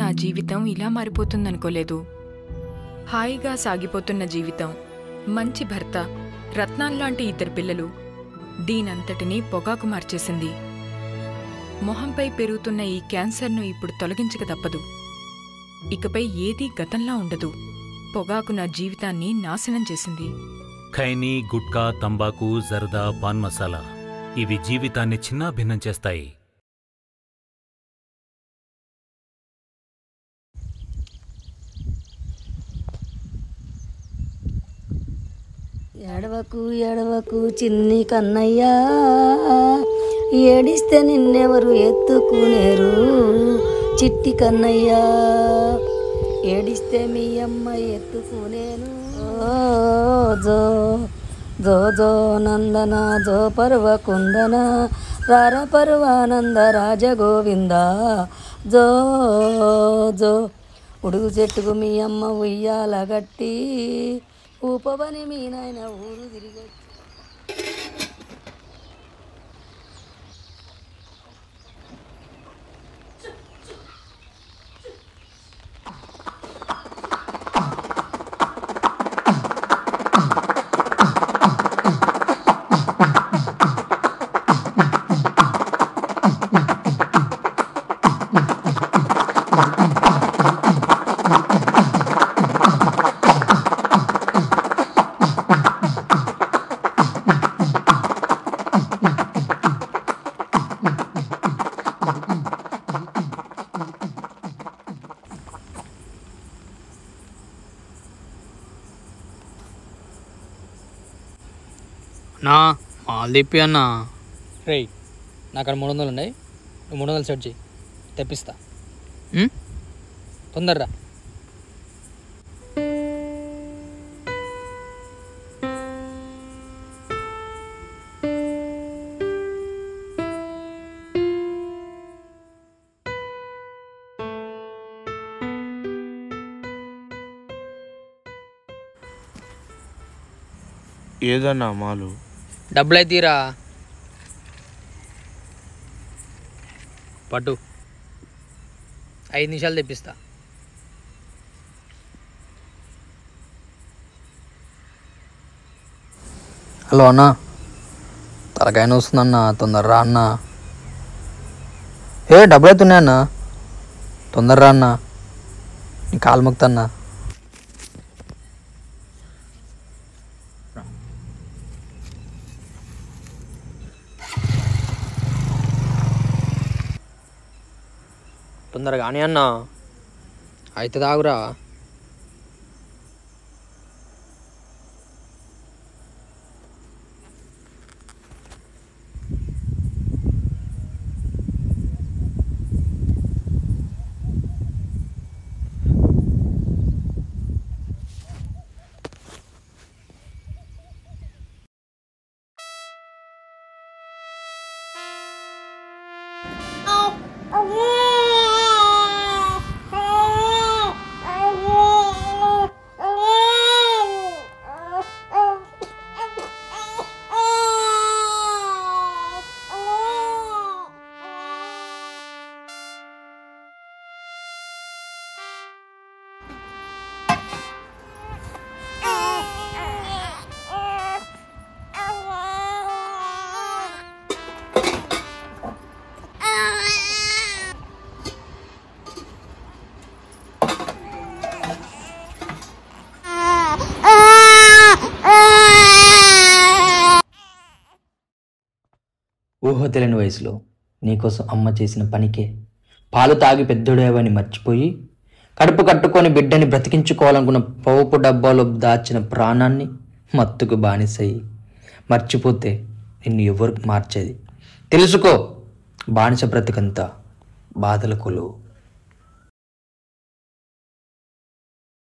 నా జీవితం ఇలా మారిపోతుందనుకోలేదు. హాయిగా సాగిపోతున్న జీవితం, మంచి భర్త, రత్నాల్లాంటి ఇద్దరు పిల్లలు, దీనంతటినీ పొగాకు మార్చేసింది. మొహంపై పెరుగుతున్న ఈ క్యాన్సర్ను ఇప్పుడు తొలగించక తప్పదు. ఇకపై ఏదీ గతంలా ఉండదు. పొగాకు నా జీవితాన్ని నాశనం చేసింది. ఖైనీ, గుట్కా, తంబాకు, జర్దా, పాన్ మసాలా ఇవి జీవితాన్ని చిన్నాభిన్నం చేస్తాయి. ఎడవకు ఎడవకు చిన్ని కన్నయ్యా, ఏడిస్తే నిన్నెవరు ఎత్తుకునేరు చిట్టి కన్నయ్యా, ఏడిస్తే మీ అమ్మ ఎత్తుకునేను. జో జో జో నందన జో పర్వ కుందన రార పర్వానంద రాజగోవింద జో జో. ఉడుగు చెట్టుకు మీ అమ్మ ఉయ్యాల గట్టి, ఊపవని మీ నాయన ఊరు తిరిగి. నా మాల్ తిప్పి అన్నా. రే, నాకు అక్కడ 300 ఉన్నాయి, నువ్వు 300 సెట్ చేయి, తెప్పిస్తా. తొందరరా. ఏదన్నా మాలు డబ్బులైతే తీరా పట్టు, 5 నిమిషాలు తెప్పిస్తా. హలో అన్నా, తలకాయన వస్తుందన్నా, తొందరరా అన్నా. డబ్బులు అవుతున్నాయన్నా, తొందరరా అన్నా, నీ కాలు మొక్తన్నా. తొందరగా కానీ అన్నా, అయితే తాగురా. ఊహ తెలియని వయసులో నీకోసం అమ్మ చేసిన పనికే పాలు తాగి పెద్దోడేవని మర్చిపోయి, కడుపు కట్టుకొని బిడ్డని బ్రతికించుకోవాలనుకున్న పోపు డబ్బాలో దాచిన ప్రాణాన్ని మత్తుకు బానిసయి మర్చిపోతే నిన్ను ఎవరు మార్చేది? తెలుసుకో, బానిస బ్రతికంతా బాధల కొలువు.